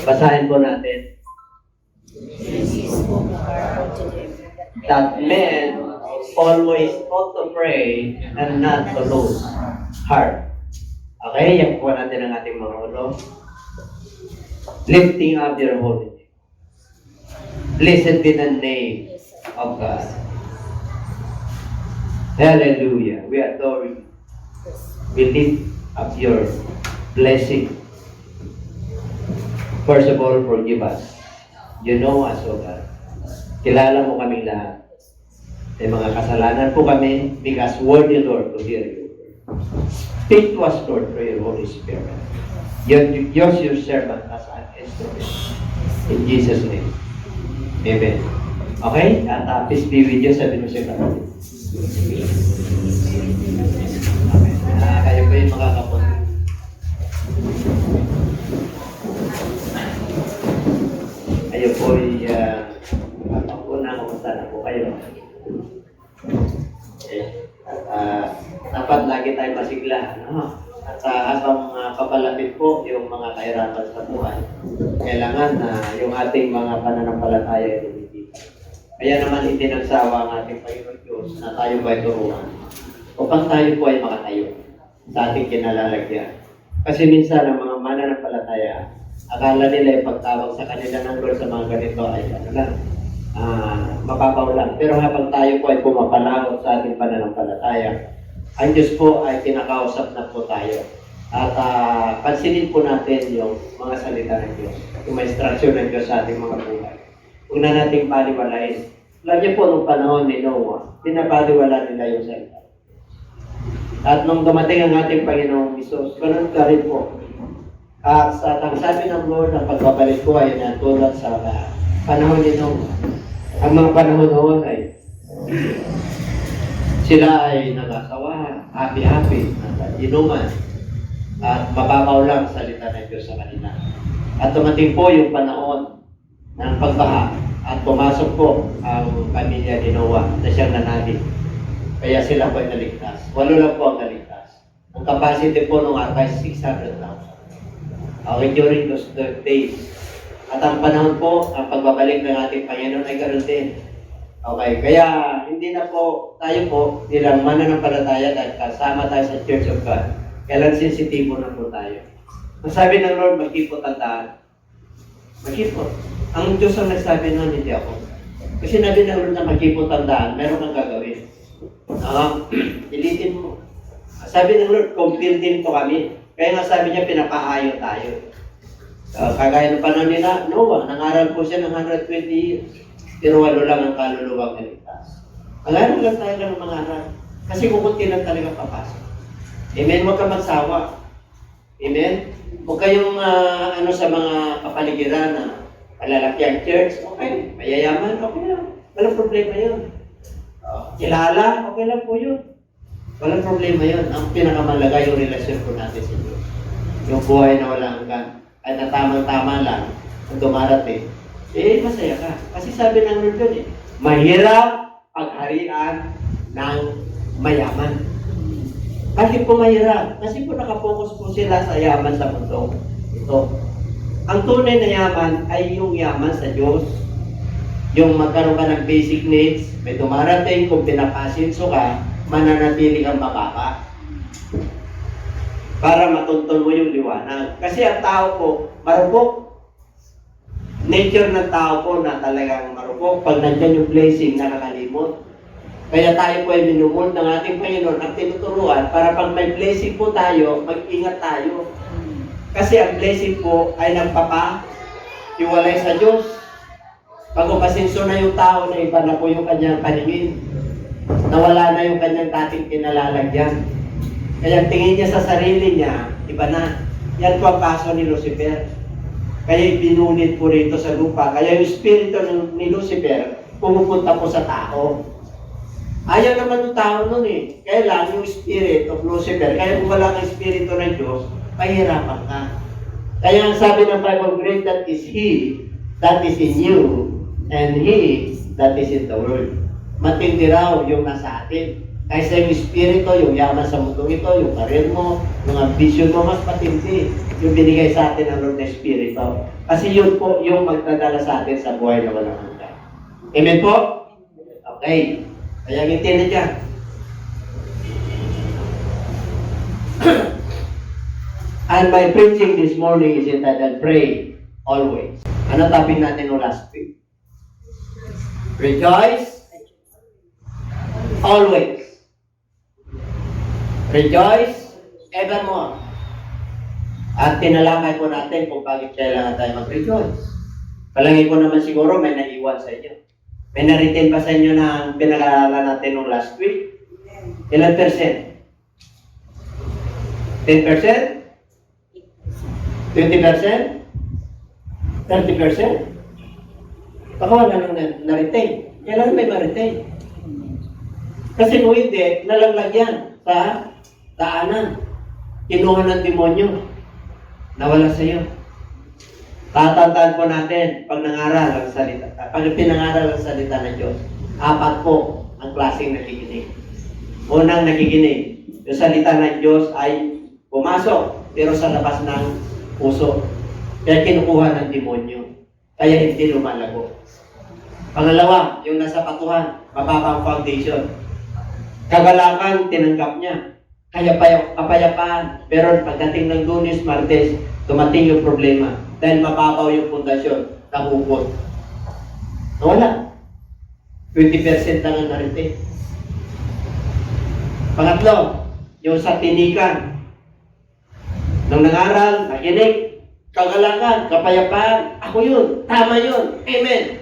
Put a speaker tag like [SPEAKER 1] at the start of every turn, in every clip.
[SPEAKER 1] Basahin po natin. That men always ought to pray and not to lose heart. Okay, yan po natin ang ating mga ulo. Lifting up your holy name. Blessed be the name of God. Hallelujah. We adore you. We lift up your blessing. First of all, forgive us. You know us, O God. Kilala mo kaming lahat. May mga kasalanan po kami because worthy, Lord, to hear you. Speak to us, Lord, through your Holy Spirit. Use your servant as an instrument. In Jesus' name. Amen. Okay? At peace be with you. Sabi mo siya kapatid. Okay. Kayo po yung makakapon. Kayo po kumusta na po kayo? Okay. Dapat lagi tayo masigla. No? At habang papalapit po yung mga kahirapan sa buhay, kailangan na yung ating mga pananampalataya ay lumilipad. Kaya naman hindi nagsawa ang ating Panginoon Diyos na tayo ba'y turuan upang tayo po ay makatayo sa ating kinalalagyan. Kasi minsan ang mga mananampalataya, akala nila yung pagtawag sa kanila ng Lord sa mga ganito ay mapapaw lang. Pero habang tayo po ay pumapalawag sa ating pananampalataya, ang Diyos po ay kinakausap na po tayo. At pansinin po natin yung mga salita ng Diyos, yung mga instruksyon ng Diyos sa ating mga buhay. Huwag na nating paliwalain. Lagi po nung panahon ni Noah, pinapaliwala nila yung salita. At nung dumating ang ating Panginoong Isus, ganun ka rin po. Sa sabi ng Lord, ang pagbabalik ko ay natulad sa panahon ni Noah. Ang mga panahon noon ay sila ay nag-asawa, happy-happy, inuman, at mababaw lang salita ng Diyos sa kanila. At tumating po yung panahon ng pagbaha at pumasok po ang pamilya ni Noah na siyang nanali. Kaya sila po ay naligtas. 8 lang po ang naligtas. Ang capacity po ng arca is 600,000. Okay, during those days. At ang panahon po, ang pagbabalik ng ating Panginoon ay ganoon din. Okay, kaya hindi na po tayo po bilang mananampalataya dahil kasama tayo sa Church of God. Kailan sensitibo na po tayo. Ang sabi ng Lord, magkipot ang daan. Magkipot. Ang Diyos ang nagsabi nun, hindi ako. Kasi nabi ng Lord na magkipot ang daan, meron kang gagawin. Ilitin mo. Sabi ng Lord, kumpirtin ko kami. Kaya nga sabi niya, pinapahayo tayo. Kagaya ng panahon nila, Noah, nangaral po siya ng 120 years. Pero 8 lang ang kaluluwang naligtas. Alam lang tayo ng mga aral. Kasi kukunti lang talaga papasok. Amen? Huwag ka magsawa. Amen? Huwag kayong sa mga kapaligiran na malalaki ang church. Okay. Mayayaman. Okay lang. Walang problema yun. Kilala. Okay lang po yun. Walang problema yun. Ang pinakamalaga yung relasyon po natin sa Diyos. Yung buhay na walang hanggan. At na tamang-tama lang ang dumarating. Masaya ka. Kasi sabi ng Lord yun mahirap pagharian ng mayaman. Bakit po mahirap? Kasi po nakapokus po sila sa yaman sa mundo. Ito. Ang tunay na yaman ay yung yaman sa Diyos. Yung magkaroon ka ng basic needs, may dumarating, kung pinapasinso ka, mananatili kang mababa. Para matuntun mo yung liwanag. Kasi ang tao po, marupok. Nature ng tao po na talagang marupok. Pag nandyan yung blessing, nakakalimot. Kaya tayo po ay minumul ng ating Panginoon at tinuturuan para pag may blessing po tayo, mag-ingat tayo. Kasi ang blessing po ay nagpapa-iwalay sa Diyos. Pag umasinso na yung tao, na iba na po yung kanyang paningin. Nawala na yung kanyang dating kinalalagyan. Kaya tingin niya sa sarili niya, iba na. Yan po ang kaso ni Lucifer. Kaya binunit po rito sa lupa. Kaya yung spirito ni Lucifer, pumupunta po sa tao. Ayaw naman ng tao nun Kaya lang yung spirit of Lucifer. Kaya kung wala kang spirito ng Diyos, mahirapan ka. Kaya ang sabi ng Bible, great that is He that is in you, and He that is in the world. Matindi raw yung nasa atin. Kaysa yung espiritu, yung yaman sa mundo ito, yung karir mo, yung ambisyon mo, mas matindi yung binigay sa atin ng Lord na Espiritu. Kasi yun po yung magdadala sa atin sa buhay na walang hanggan. Amen po? Okay. Kaya ngiti na dyan. And my preaching this morning is entitled Pray Always. Ano topic natin no last week? Rejoice always. Rejoice evermore. At tinalakay po natin kung bakit kailangan tayo mag-rejoice. Palangin ko naman siguro may naiwan sa inyo. May na-retain pa sa inyo na pinag-aaralan natin nung last week? Ilan percent? 10%? 20%? 30%? Baka wala nang na-retain. Kailangan may ma-retain. Kasi kung hindi, nalaglag yan sa daanan. Kinuha ng demonyo. Nawala sa iyo. Tatandaan po natin pag nangaral ang salita. Pag pinangaral ang salita ng Diyos, 4 po ang klaseng nakikinig. Unang nakikinig, yung salita ng Diyos ay pumasok, pero sa labas ng puso. Kaya kinukuha ng demonyo. Kaya hindi lumalago. Pangalawa, yung nasa patuhan, mababang foundation. Kagalakan, tinanggap niya. Kaya kapayapaan. Pero pagdating ng Lunes, Martes, dumating yung problema. Dahil mababaw yung pundasyon, nahukot. Nawala. 20% lang ang narinig. Pangatlo, yung sa tinikan. Nung nangaral, nakinig, kagalakan, kapayapaan, ako yun, tama yun, amen.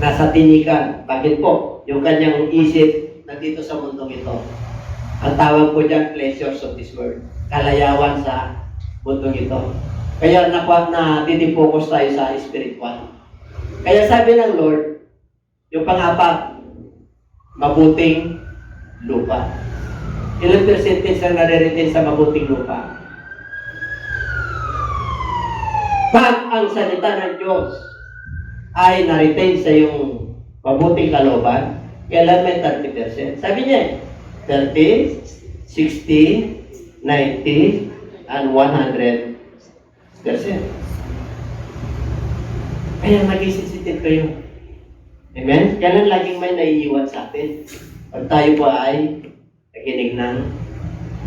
[SPEAKER 1] Nasa tinikan. Bakit po? Yung kanyang isip nandito sa mundong ito. Ang tawag po dyan, pleasures of this world. Kalayawan sa mundong ito. Kaya natidipokus tayo sa spiritual. Kaya sabi ng Lord, yung pang-apat, mabuting lupa. Ilang percentage ang nare-retain sa mabuting lupa? Pag ang salita ng Diyos ay na-retain sa iyong mabuting kalooban, kailan may 30%. Sabi niya, 30, 60, 90, and 100%. Kaya maging sensitive kayo. Amen? Kailan laging may naiiwan sa atin? Pag tayo po ay nakinig ng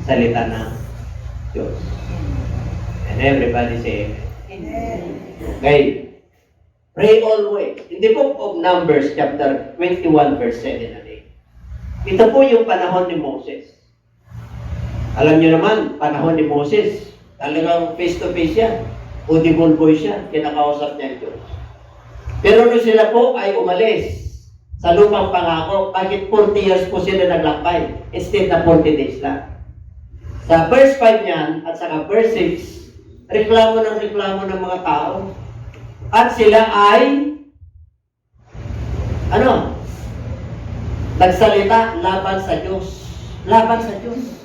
[SPEAKER 1] salita ng Diyos. And everybody say amen. Okay. Pray always. In the book of Numbers, chapter 21, verse 7 and 8. Ito po yung panahon ni Moses. Alam niyo naman, panahon ni Moses, talagang face-to-face siya. Audible voice siya, kinakausap niya ang Diyos. Pero nung sila po ay umalis sa lupang pangako, bakit 40 years po sila naglakbay instead na 40 days lang? Sa verse 5 niyan at saka verse 6, reklamo ng mga tao. At sila ay nagsalita laban sa Diyos. Laban sa Diyos.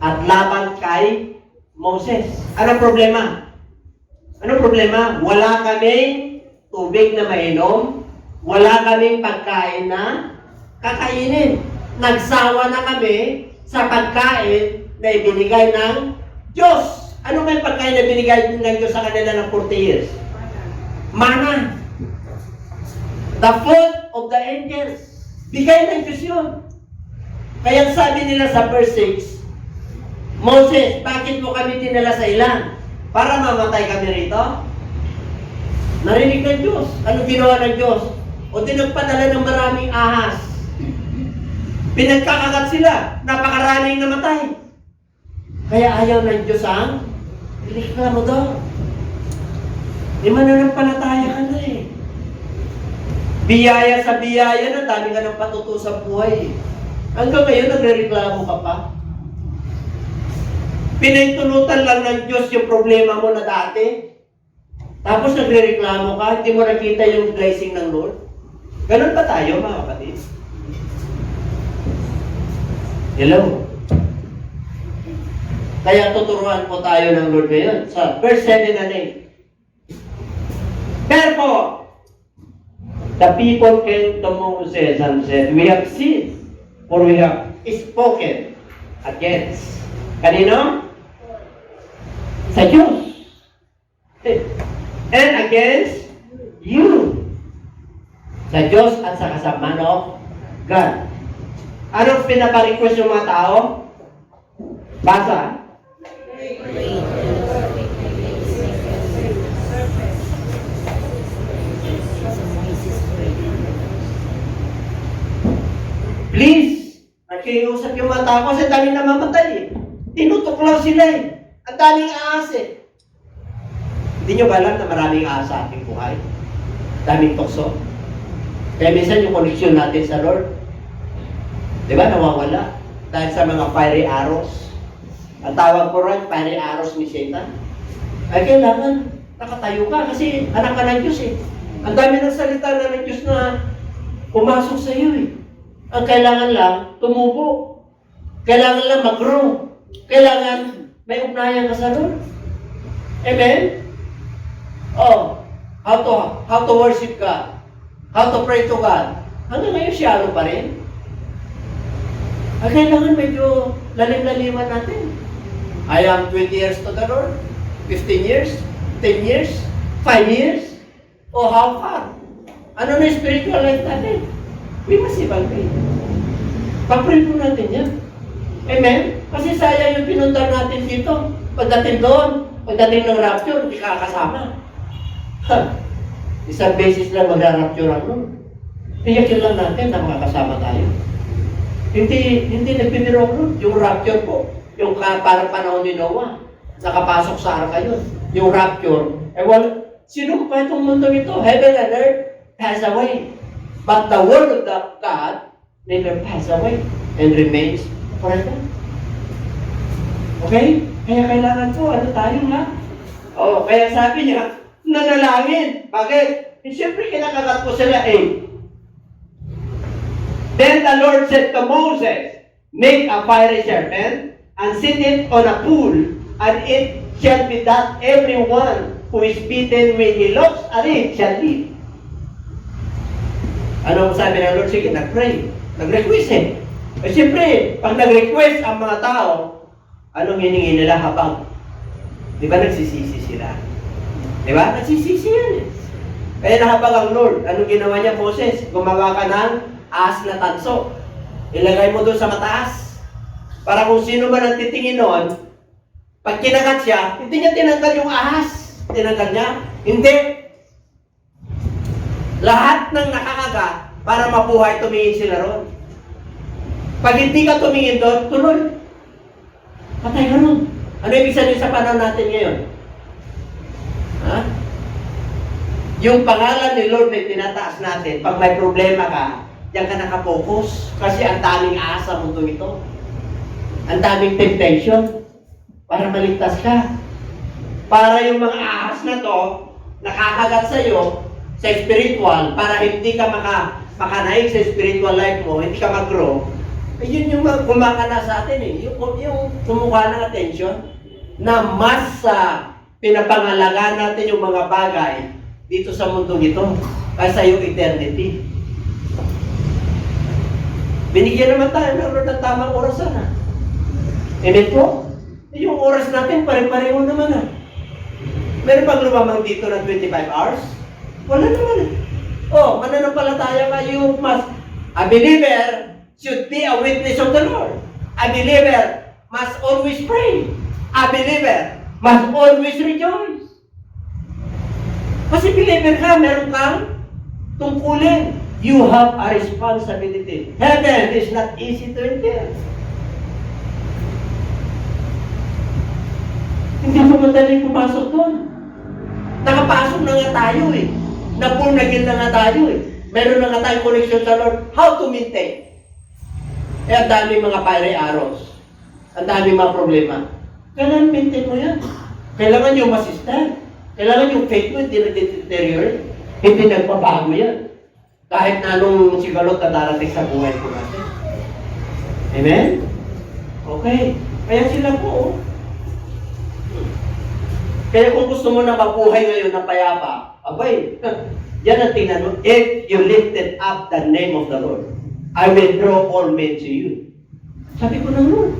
[SPEAKER 1] At laban kay Moses. Anong problema? Anong problema? Wala kaming tubig na mainom. Wala kaming pagkain na kakainin. Nagsawa na kami sa pagkain na ibinigay ng Diyos. Ano may pagkain na binigay ng Diyos sa kanila ng 40 years? Mana. The food of the angels. Bigay ng Diyos yun. Kaya sabi nila sa verse 6, Moses, bakit mo kami dinala sa ilan? Para mamatay kami rito? Narinig ng Diyos. Ano ginawa ng Diyos? O di nagpadala ng maraming ahas. Pinagkakagat sila. Napakaraming namatay. Kaya ayaw ng Diyos ang reklamo daw. Di mananampalataya ka na eh. Biyaya sa biyaya na, dami ka ng patuto sa buhay. Hanggang ngayon, nagre-reklamo ka pa. Pinahintulutan lang ng Diyos yung problema mo na dati. Tapos nagre-reklamo ka, hindi mo nakita yung blessing ng Lord. Ganun pa tayo, mga kapatid. Hello? Kaya tuturuan po tayo ng Lord ngayon sa verse 7 and 8. Therefore, the people came to Moses and said, we have sinned, For we have spoken against. Kanino? Sa Diyos. And against you. Sa Diyos at sa man of God. Anong pinaparequest yung mga tao? Basa. Please, nakiusap yung mga tao kasi daming namamatay eh. Tinutuklaw sila eh. Ang daming ahas eh. Hindi nyo ba alam na maraming ahas sa ating buhay? Daming tukso. Kaya minsan yung connection natin sa Lord, di ba, nawawala. Dahil sa mga fiery arrows. Ang tawag ko rin, fiery arrows ni Satan. Ay kailangan nakatayo ka kasi anak ka ng Diyos eh. Ang dami ng salita na ng Diyos na pumasok sa iyo eh. Ang kailangan lang, tumubo. Kailangan lang mag-grow. Kailangan may ugnayan ka sa Lord. Amen? Oh, how to worship God. How to pray to God. Hanggang ngayon shallow pa rin. Ang kailangan medyo lalim-laliman natin. I am 20 years to the Lord. 15 years? 10 years? 5 years? O how far? Ano na yung spiritual life natin? We must evaluate. Pa-pray po natin yan. Amen? Kasi sayang yung pinunta natin dito. Pagdating doon, pagdating ng rapture, hindi ka kasama. Isang beses lang magra-rapture ang Lord. Tiyakin lang natin na makakasama tayo. Hindi nagbibiro ko yung rapture po. Yung parang panahon ni Noah. Nakapasok sa arka yun. Yung rapture. Sino pa itong mundo ito? Heaven and earth pass away. But the word of God never pass away and remains forever. Okay? Kaya kailangan po, tayo nga? Kaya sabi niya, nanalangin. Bakit? Siyempre kinakagat ko sila Then the Lord said to Moses, make a fiery serpent and set it on a pool, and it shall be that everyone who is bitten when he looks at it shall live. Anong sabi ng Lord? Sige, nag-pray. Nag-request eh. Siyempre, pag nag-request ang mga tao, anong hiningi nila habang? Di ba nagsisisi sila? Di ba? Nagsisisi yan eh. Kaya nahabag ang Lord. Anong ginawa niya, Moses? Gumawa ka ng ahas na tanso. Ilagay mo doon sa mataas. Para kung sino man ang titingin noon, pag kinagat siya, hindi niya tinanggal yung ahas. Tinanggal niya? Hindi. Lahat ng nakakagat, para mabuhay, tumingin sila ron. Pag hindi ka tumingin doon, tuloy. Patay ka ron. Ano ibig sabihin sa panahon natin ngayon? Ha? Yung pangalan ni Lord na tinataas natin, pag may problema ka, diyan ka nakapokus. Kasi ang daming ahas sa mundo ito. Ang daming temptation para maligtas ka. Para yung mga ahas na to, nakakagat sa iyo, sa spiritual, para hindi ka makanaig sa spiritual life mo, hindi ka mag-grow. Yun yung kumakana sa atin eh. Yung sumukha ng attention na mas pinapangalagaan natin yung mga bagay dito sa mundong ito kaysa yung eternity. Binigyan naman tayo ng Lord ng tamang orasan ha. Amen po? Yung oras natin pare-pareho naman Meron pag lumamang dito ng 25 hours? Wala naman mananampalataya ka, a believer should be a witness of the Lord. A believer must always pray. A believer must always rejoice. Kasi believer ka, meron kang tungkulin. You have a responsibility. Heaven is not easy to enter. Hindi mo madaling pumasok doon. Nakapasok na nga tayo eh. Na-born again na nga tayo eh. Meron na nga tayong connection sa Lord. How to maintain? Ang daming mga fiery arrows. Ang daming mga problema. Kailangan maintain mo yan. Kailangan yung masistan. Kailangan yung faith mo hindi nag-deteriorate. Hindi nagpabago yan. Kahit na anong sigalot na darating sa buhay ko natin. Amen? Okay. Kaya sila po Kaya kung gusto mo na mabuhay ngayon ng payapa, abay, yan ang tingnan mo, if you lifted up the name of the Lord. I will draw all men to you. Sabi ko ng Lord,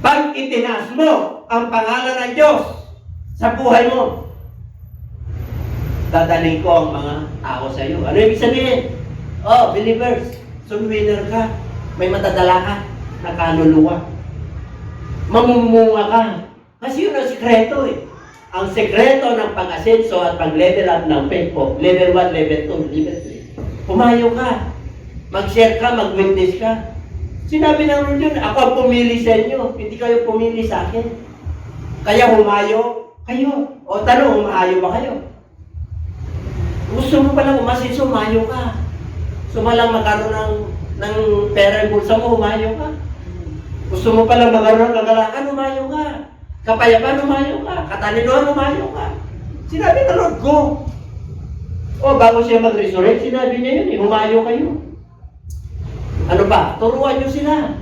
[SPEAKER 1] pag itinaas mo ang pangalan ng Diyos sa buhay mo, dadaling ko ang mga tao sa iyo. Ano ibig sabihin? Oh, believers, soul winner ka. May matadala ka na kaluluwa. Mamumunga ka. Kasi yun ang sikreto eh. Ang sekreto ng pag-asenso at pag-level up ng faith po, level 1, level 2, level 3. Pumayo ka. Mag-share ka, mag-witness ka. Sinabi ng Lord yun, ako ang pumili sa inyo. Hindi kayo pumili sa akin. Kaya humayo kayo. O tanong, humayo ba kayo? Gusto mo palang umasenso, humayo ka. Gusto mo lang magkaroon ng pera yung bulsa mo, humayo ka. Gusto mo palang magkaroon ng kagalakan, humayo ka. Kapayapaan, humayo ka. Katalinuhan, humayo ka. Sinabi ng Lord, go. O bago siya mag-resurrect, sinabi niya yun, humayo kayo. Ano ba? Turuan nyo sila.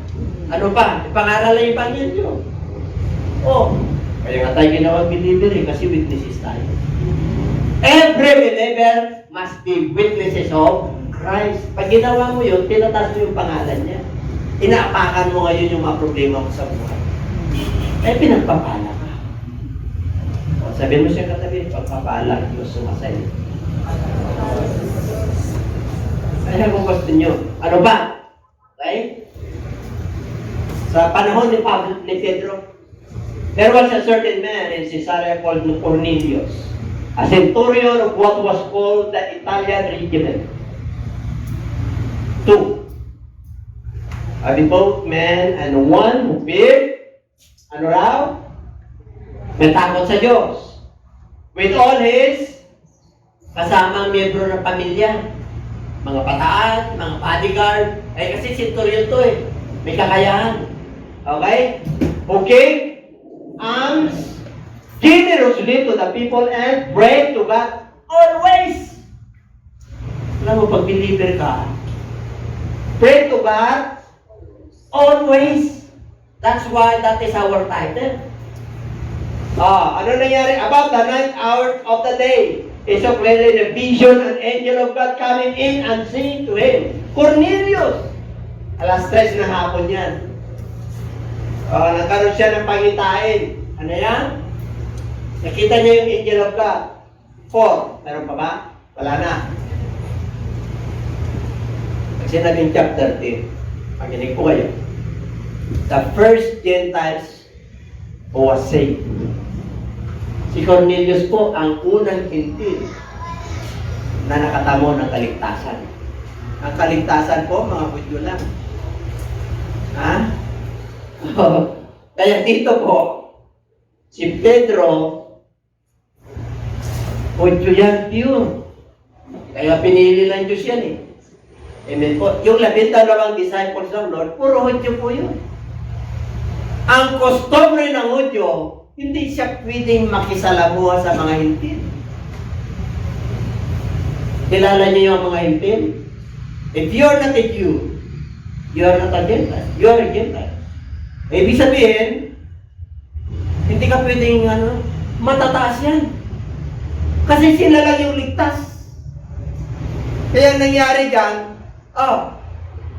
[SPEAKER 1] Ano ba? Ipangaralan yung Panginoon nyo. O, kaya nga tayo ginawang believer eh, kasi witnesses tayo. Every believer must be witnesses of Christ. Pag ginawa mo yun, tinataas mo yung pangalan niya. Inaapakan mo ngayon yung mga problema mo sa buhay. Eh, pinagpapala ka. O, sabihin mo siya katabi, pagpapala, Diyos sumasayo. Kaya kung gusto nyo, ano ba? Okay? Sa panahon ni Pedro, there was a certain man in Caesarea called Cornelius, a centurion of what was called the Italian regiment. 2. A devout man and one who feared, ano raw? May takot sa Diyos. With all his kasamang miyembro ng pamilya, mga pataan, mga bodyguard, eh kasi centurion to eh. May kakayahan. Okay? Okay? Alms generously to the people and pray to God always. Alam mo, pag believer ka, pray to God always. That's why that is our title. Ano nangyari? About the 9th hour of the day, is so clearly the vision, an angel of God coming in and saying to him, Cornelius! Alas 3 na hapon yan. Nagkaroon siya ng pangitain. Ano yan? Nakita niya yung angel of God. 4. Meron pa ba? Wala na. Kasi naging chapter 10. Pakinig po kayo. The first Gentiles who was saved. Si Cornelius po ang unang hintil na nakatamo ng kaligtasan. Ang kaligtasan po, mga Hudyo lang. Ha? Kaya dito po, si Pedro, Hudyo yan, pure. Kaya pinili ng Diyos yan eh. Amen po. Yung 12 disciples ng Lord, puro Hudyo po yun. Ang customary ng Hudyo, hindi siya pwedeng makisalamuha sa mga hintil. Kilala niyo yung mga hintil? If you're not a Jew, you're not a Gentile. You're a Gentile. Ibig sabihin, hindi ka pwedeng matataas yan. Kasi sila lang yung ligtas. Kaya nangyari dyan,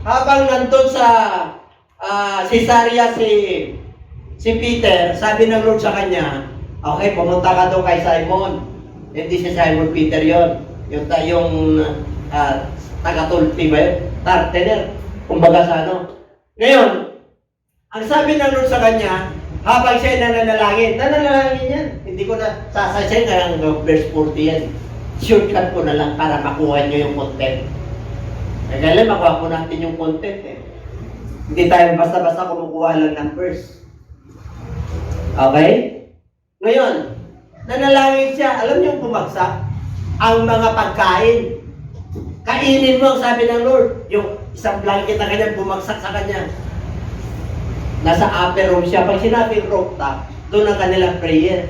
[SPEAKER 1] habang nandun sa Caesarea si Peter, sabi ng Lord sa kanya, okay, pumunta ka doon kay Simon. Hindi si Simon Peter yon. Yung taga-tulpi ba yun? Tartener. Kumbaga sa ano. Ngayon, ang sabi ng Lord sa kanya, habang siya nananalangin yan. Hindi ko na sasayin hanggang verse 40 yan. Shortcut ko na lang para makuha nyo yung content. Kailan makuha po natin yung content eh. Hindi tayo basta-basta kumukuha lang ng verse. Okay? Ngayon, nanalangin siya. Alam niyo bumagsak? Ang mga pagkain. Kainin mo, sabi ng Lord. Yung isang blanket na kanya, bumagsak sa kanya. Nasa upper room siya. Pag sinabing rooftop, doon ang kanilang prayer.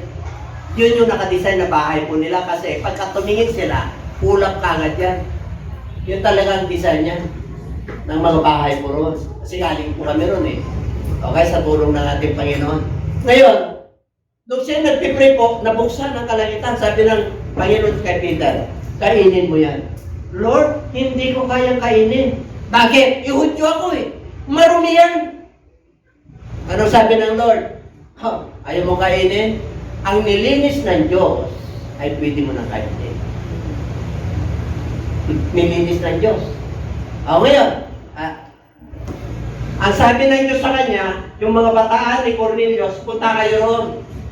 [SPEAKER 1] Yun yung nakadesign na bahay po nila kasi pagka tumingin sila, ulap kagad yan. Yun talagang design niya ng mga bahay po roon. Kasi galing po kami roon eh. Okay, sa tulong ng ating Panginoon. Ngayon, nung siya nagpipray po, nabuksan ang kalangitan, sabi ng Panginoon kay Peter, kainin mo yan. Lord, hindi ko kayang kainin. Bakit? Ihudyo ako eh. Marumi yan. Ano sabi ng Lord? Ayaw mo kainin? Ang nilinis ng Diyos ay pwede mo nang kainin. Nilinis ng Diyos. Ngayon, ang sabi ng Diyos sa kanya, yung mga bataan ni Cornelius, punta kayo roon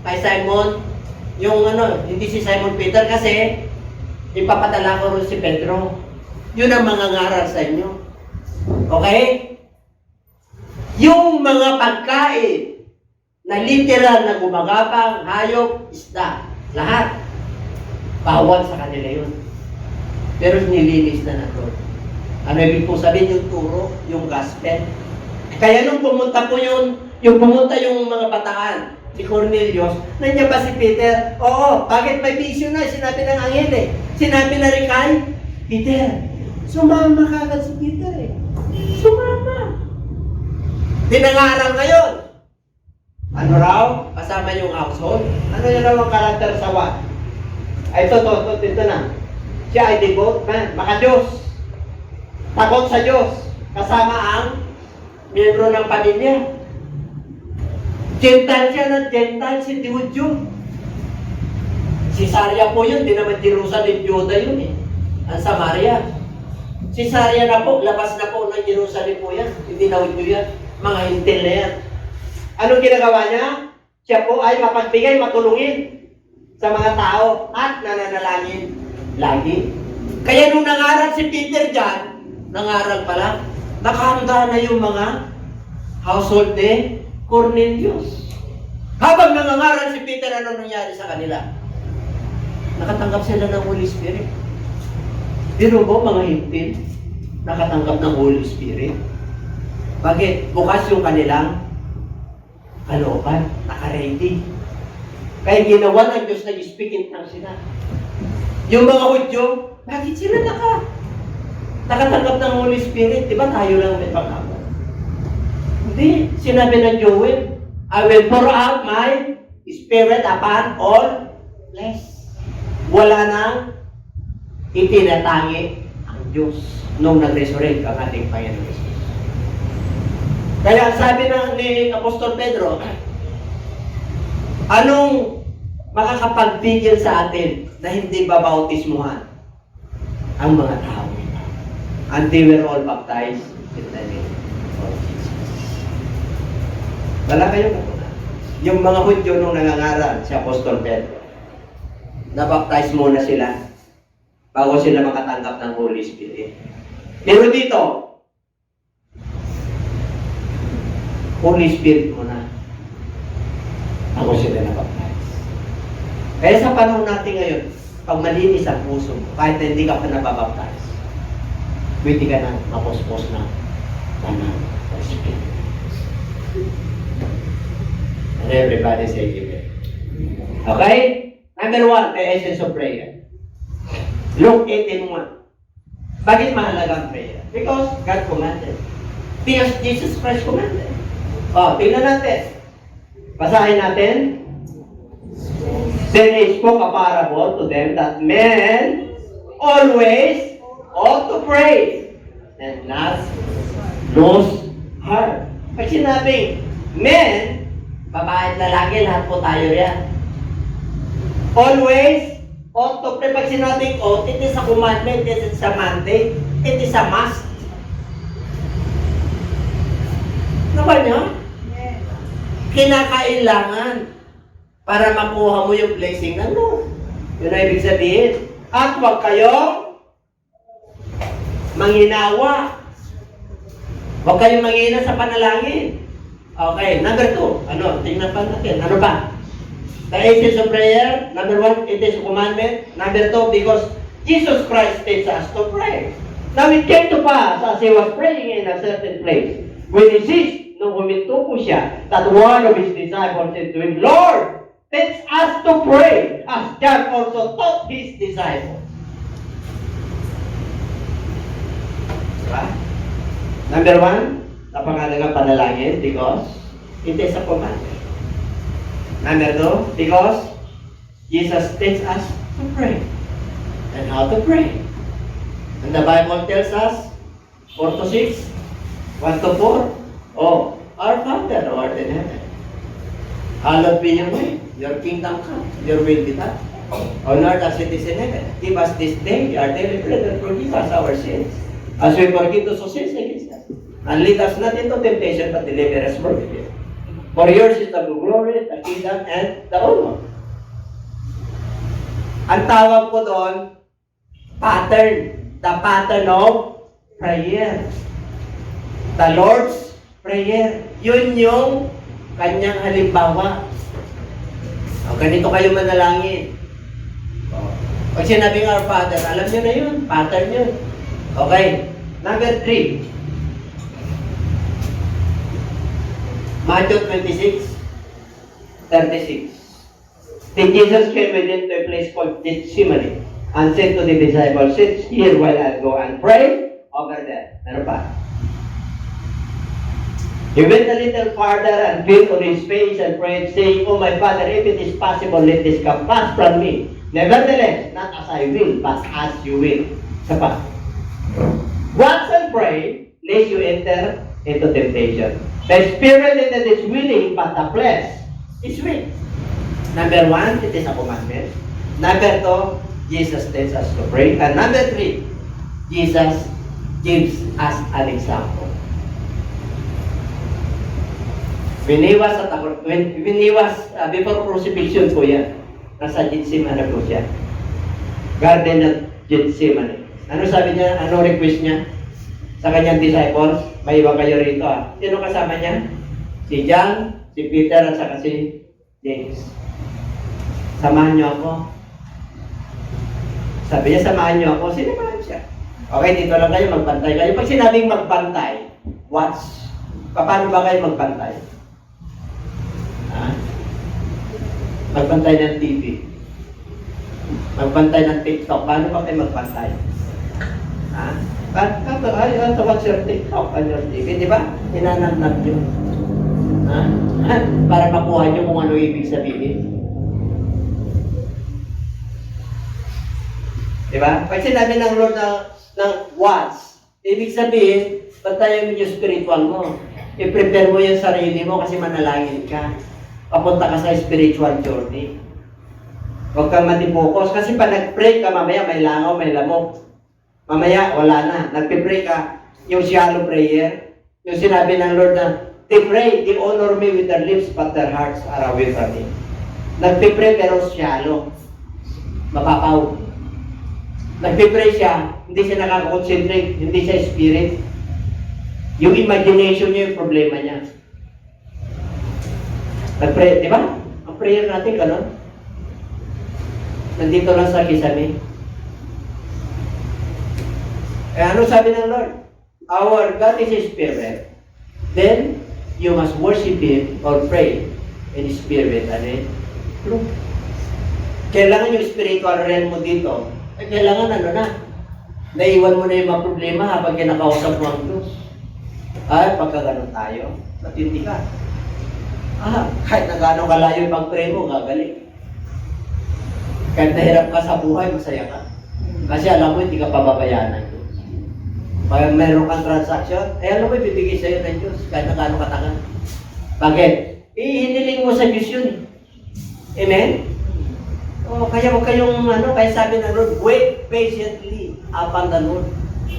[SPEAKER 1] kay Simon, hindi si Simon Peter kasi ipapadala ko rin si Pedro. Yun ang mangangaral sa inyo. Okay? Yung mga pagkain na literal na gumagapang, hayop, isda, lahat, bawal sa kanila yun. Pero nilinis na na doon. Ano ibig po sabihin yung turo, yung gospel? Kaya nung pumunta yung mga bataan, si Cornelius, nandiyan ba si Peter? Oo, bakit may bisyo na? Sinabi ng anghel eh. Sinabi na rin kay Peter. Sumama kagad si Peter eh. Sumama. Pinangaral ngayon. Ano raw? Kasama yung household. Ano yun raw ang karakter sa what? Ito na. Siya ay devout man, maka-Diyos. Takot sa Diyos. Kasama ang miyembro ng pamilya. Gentile siya na Gentile, si Timoteo. Si Saria po yun, di naman Jerusalem, Juda yun eh. Ang Samaria. Si Saria na po, labas na po ng Jerusalem po yan. Hindi na Hudyo yan. Mga hintil na yan. Anong ginagawa niya? Siya po ay mapagbigay, matulungin sa mga tao at nananalangin lagi. Kaya nung nangaral si Peter dyan, nangaral pala, nakahanda na yung mga household ni Cornelius. Habang nangangaral si Peter, ano nangyari sa kanila? Nakatanggap sila ng Holy Spirit. Pero mo, mga hintil, nakatanggap ng Holy Spirit. Bakit? Bukas yung kanilang kalooban, naka-ready. Kaya ginawa ng Diyos na speak in tongues sila. Yung mga Hudyo, bakit sila nakatanggap ng Holy Spirit? Di ba tayo lang may pagkakot? Hindi. Sinabi ng Joel, I will pour out my Spirit upon all flesh. Wala nang itinatangi ang Diyos nung nag-resurrect ang ating Panginoon Jesus. Kaya sabi ni Apostol Pedro, anong makakapagpigil sa atin na hindi babautismuhan ang mga tao ito? And they were all baptized in the name of Jesus. Wala kayong kapuna. Yung mga Hudyo nung nangangaral si Apostol Pedro, nabaptize muna sila bago sila makatanggap ng Holy Spirit. Pero dito, Holy Spirit muna bago sila nabaptize. Kaya sa panahon natin ngayon, pag malinis ang puso mo, kahit hindi ka pa nababaptize, pwede ka na mapuspos na banal ng Spirit. And everybody say amen. Okay? Number 1, the essence of prayer. Luke 18:1. Bakit mahalaga ang prayer? Because God commanded. Because Jesus Christ commanded. Tingnan natin. Basahin natin. Then he spoke a parable to them that men always ought to pray and not lose heart. Pag sinabing men, babae at lalaki, lahat po tayo yan. Always ought to pray. Pag sinabing ought, it is a commandment, it is a mandate, it is a must. Ano ba niyo? Kinakailangan para makuha mo yung blessing ng Lord. Yun ang ibig sabihin. At huwag kayong manginawa. Huwag kayong manghina sa panalangin. Okay, number 2. Tingnan pa natin. Ano ba? The essence of prayer. Number 1, it is a commandment. Number 2, because Jesus Christ teaches us to pray. Now it came to pass as he was praying in a certain place. When he ceased, nung huminto po siya, that one of his disciples said to him, Lord, teach us to pray, as John also taught his disciples. Diba? Number 1, napangalagang panalangin, because it is a commandment. Number 2, because Jesus teaches us to pray. And how to pray. And the Bible tells us, 4 to 6? 1 to 4? Oh, our Father who art in heaven. Hallowed be your name. Your kingdom come. Your will be done. On earth as it is in heaven. Give us this day our daily bread and forgive us our sins, as we forgive those who sin against us. And lead us not into temptation, but deliver us from evil. For yours is the glory, the kingdom, and the honor. Ang tawag po doon, pattern. The pattern of prayer. The Lord's Prayer. Yun yung kanyang halimbawa. O, ganito kayo manalangin. O, pag sinabing our Father, alam nyo na yun. Pattern yun. Okay. Number 3. Matthew 26:36. Then Jesus came within to a place called Gethsemane and said to the disciples, sit here while I go and pray over there. Meron pa. He went a little farther and fell on his face and prayed, saying, Oh my Father, if it is possible, let this cup pass from me. Nevertheless, not as I will, but as you will. Isa pa. Watch and pray, lest you enter into temptation. The spirit that is willing, but the flesh is weak. Number 1, it is a commandment. Number 2, Jesus tells us to pray. And number 3, Jesus gives us an example. Before crucifixion po yan. Nasa Gethsemane po siya. Garden of Gethsemane. Ano sabi niya? Ano request niya? Sa kanyang disciples, may iba kayo rito ah. Sino kasama niya? Si John, si Peter, at saka si James. Samahan niyo ako. Sabi niya, samahan niyo ako. Sinamahan siya. Okay, dito lang kayo, magbantay kayo. Pag sinabing magbantay, watch. Paano ba kayo magbantay? Ha? Magbantay ng TV. Magbantay ng TikTok. Paano ba kayo magbantay? Ha? I want to watch your TikTok on your TV. Di ba? Hinanap-nap nyo. Ha? Para makuha nyo kung ano ibig sabihin. Di ba? Pag sinabi ng Lord ng watch, ibig sabihin, bantayan mo yung spiritual mo. I-prepare mo yung sarili mo kasi manalangin ka. Papunta ka sa spiritual journey. Huwag kang matipokus. Kasi pag nag-pray ka, mamaya may langaw, may lamok. Mamaya, wala na. Nagpipray ka, yung shallow prayer, yung sinabi ng Lord na, they pray, they honor me with their lips, but their hearts are away from me. Nagpipray pero shallow. Mapapaw. Nagpipray siya, hindi siya nakaka-concentrate, hindi siya spirit. Yung imagination niya yung problema niya. Nag-pray, di ba? Ang prayer natin, gano'n. Nandito lang sa kisame. Eh, ano sabi ng Lord? Our God is a spirit. Then, you must worship Him or pray in spirit and in truth. Kailangan yung spiritual realm mo dito. Eh, kailangan ano na? Naiwan mo na yung mga problema habang kinakausap mo ang Diyos. Ay, pagka ganun tayo, matindi ka. Kahit na gano'ng kalayo yung pag-pray mo, gagaling. Kahit nahirap ka sa buhay, masaya ka. Kasi alam mo, hindi ka pababayaan ng Diyos. Pag meron kang transaction, alam mo, ibibigay sa'yo ng Diyos, kahit na gano'ng katagal. Bakit? Ihiniling mo sa Diyos yun. Amen? Kaya huwag kayong, kaya sabi ng Lord, wait patiently upon the Lord.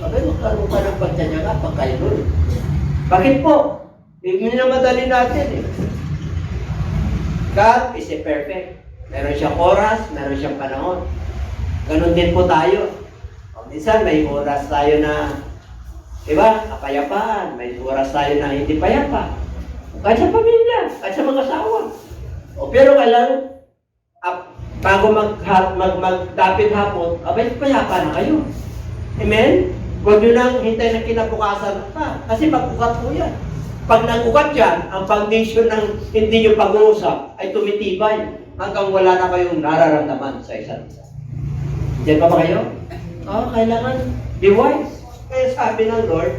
[SPEAKER 1] Bakit magkaroon ka ng pagtsatsaga pag kayo Lord? Bakit po? Hindi na madali natin eh. God is a perfect. Meron siyang oras, meron siyang panahon. Ganon din po tayo. Minsan may oras tayo na, diba, kapayapaan. May oras tayo na hindi payapa. Kahit sa pamilya, kahit sa mga asawa. Pero kailangan, bago magdapit hapon, abay, payapa na kayo. Amen? Huwag nyo lang hintay na kinabukasan pa. Kasi mag-ugat po yan. Pag nag-ugat yan, ang foundation ng hindi nyo pag-uusap ay tumitibay hanggang wala na kayong nararamdaman sa isa't isa. Diyan pa ba kayo? Kailangan be wise. Kaya sabi ng Lord,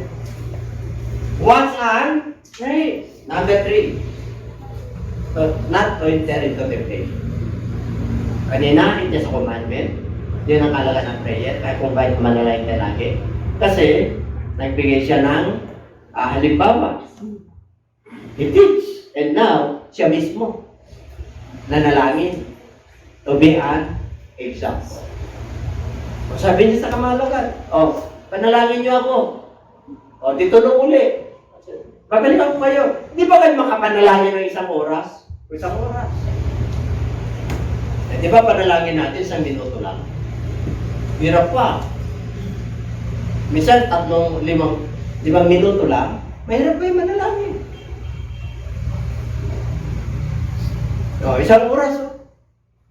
[SPEAKER 1] watch and pray. Number 3. Not to enter into temptation. Kanina, it is a commandment. Yun ang kalaga ng prayer. Kaya kung bakit manalangin ka lagi. Kasi, Nagbigay siya ng halimbawa. He teach. And now, siya mismo nanalangin to be an example. Sabi niya sa kamalagan, panalangin niyo ako. Dito nung uli. Babalikan ko kayo. Di ba kayo makapanalangin ng isang oras? Isang oras. Di ba panalangin natin isang minuto lang? Hirap pa. Minsan, 3, 5 minuto lang, mahirap pa yung manalangin. Isang oras.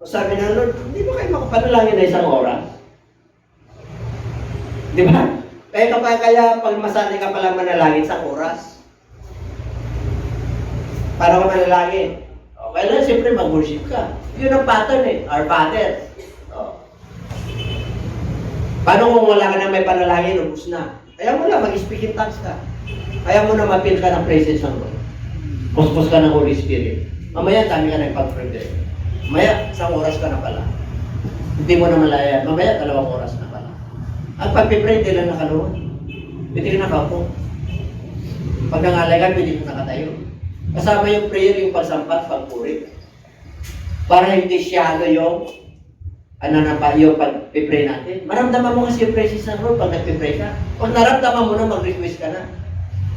[SPEAKER 1] Sabi ng Lord, di ba kayo makapanalangin na isang oras? Di ba? Kaya pag masanay ka palang manalangin isang oras. Paano ka manalangin? Kailan siyempre mag-worship ka. Yun ang pattern Our Father. Paano kung wala ka na may panalangin, ubus na? Kaya mo na, mag-speak in tongues ka. Kaya mo na mapil ka ng presence ng Lord. Puspos ka ng Holy Spirit. Mamaya, dami ka nagpag-prepare. Mamaya, 1 oras ka na pala. Hindi mo na malayan. Mamaya, 2 oras na pala. Ang pag-pray, hindi lang nakaluwa. Pwede ka nakaupo. Pag nangalay ka, pwede ka nakatayo. Kasama yung prayer, yung pagsampat, pagpuri. Para hindi siyalo yung yung pag-pray natin. Maramdaman mo kasi yung presence ng Lord pag nag-pray ka. Kung naramdaman mo na, mag-request ka na.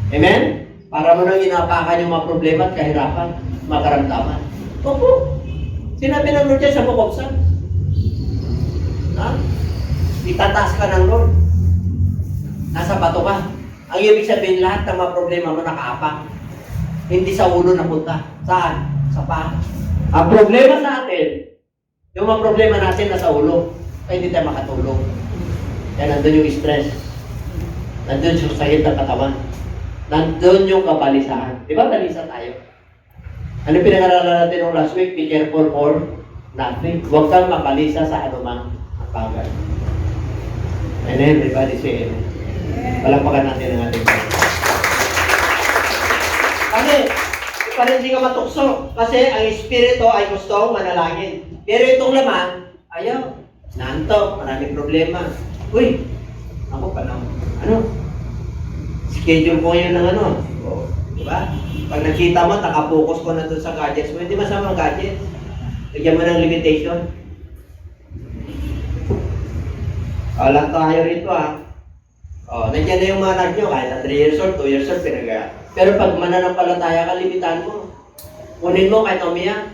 [SPEAKER 1] Amen? Para mo nang inapakan yung mga problema at kahirapan, makaramdaman. Opo. Sinabi ng Lord yan sa Book of Psalms. Itataas ka ng Lord. Nasa bato ka. Ang ibig sabihin, lahat ng mga problema mo nakaapak. Hindi sa ulo napunta. Saan? Sa paa. Ang problema sa atin, yung mga problema natin nasa ulo, kaya hindi tayo makatulog. Kaya nandun yung stress. Nandun yung sakit ng katawan. Nandun yung kabalisahan. Di ba balisa tayo? Ano pinag-aralan natin nung last week? Be careful for nothing. Huwag kang mabalisa sa anumang bagay. And everybody say amen. Palakpakan natin ang ating Panginoon. Kasi, para hindi ka matukso. Kasi ang Espiritu ay gustong manalangin. Pero itong laman, ayaw. Nantok, maraming problema. Uy, ako pa lang. Schedule ko ngayon ng diba? Pag nakita mo, nakapokus ko na doon sa gadgets mo, hindi masama ang gadgets. Lagyan mo ng limitation. Lang tayo rito nandiyan na yung mga anak nyo, kahit na 3 years old, 2 years old, pinagaya. Pero pag mananampalataya ka, limitan mo. Kunin mo kahit umiyak.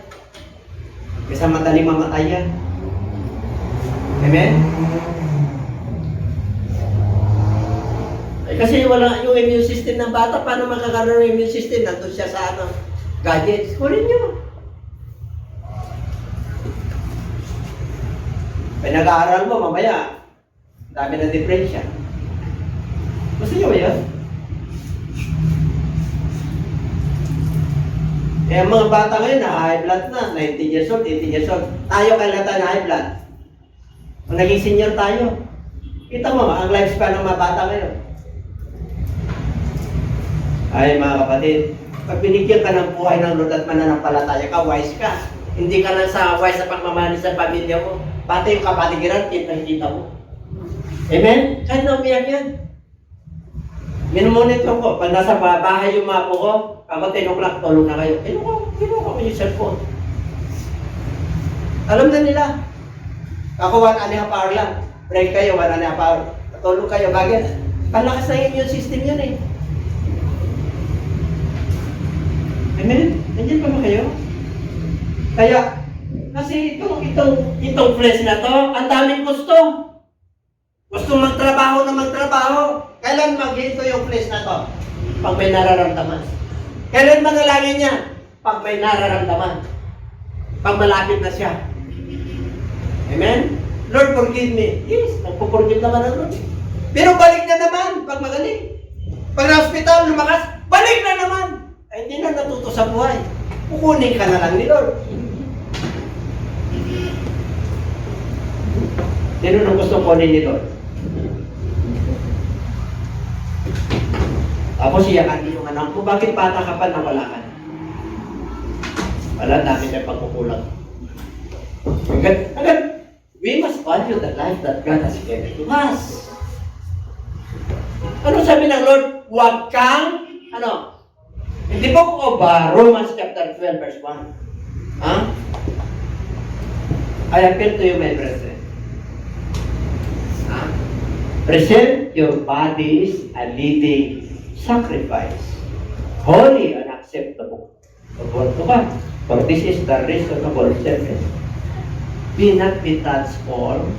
[SPEAKER 1] Kasi madaling mamatay yan. Amen? Kasi wala yung immune system ng bata, paano makakaroon ng immune system? Nandun siya sa gadgets. Kunin nyo. Pinag-aaral mo, mamaya, dami na depresya. Gusto nyo ba yun? Ang mga bata ngayon na high blood na, 19 years old, 18 years old. Tayo kailan tayo na high blood? Kung naging senior tayo, kita mo ang lifespan ng mga bata ngayon. Ay mga kapatid, pag binigyan ka ng buhay ng Lord at mananampalataya ka, wise ka. Hindi ka lang sa wise sa pagmamahal sa pamilya mo. Pati yung kapatigiran, kita mo. Amen? Kahit na umiyak yan. Minumonitor ko. Pag nasa bahay yung mga ko, ako 10 o'clock, tulog na kayo. Kinuha ko yung cellphone. Alam na nila. Ako 1.5 hour lang. Break kayo, 1.5 hour. Tulog kayo. Bakit? Palakas na yung immune system yan eh. Amen? Nandiyan pa ba kayo? Kaya, kasi itong flesh na to, ang daming gusto. Gusto magtrabaho na magtrabaho. Kailan maghinto yung flesh na to? Pag may nararamdaman. Kailan manalangin niya? Pag may nararamdaman. Pag malapit na siya. Amen? Lord, forgive me. Yes, nagpo-forgive naman ang Lord. Pero balik na naman pag magaling. Pag na-hospital, lumakas, balik na naman. Ay, hindi na natuto sa buhay. Kukunin ka na lang ni Lord. Sino nang gusto kunin ni Lord? Tapos iyakan din yung anak ko, bakit bata ka pa na wala ka? Wala, dami na pagkukulang. We must value the life that God has given to us. Ano sabi ng Lord? Huwag kang, ano? In the book of Romans chapter 12 verse 1. Huh? I appeal to you, my brethren. Huh? Present your bodies a living sacrifice, holy and acceptable to God. For this is the reasonable service. Be not be transformed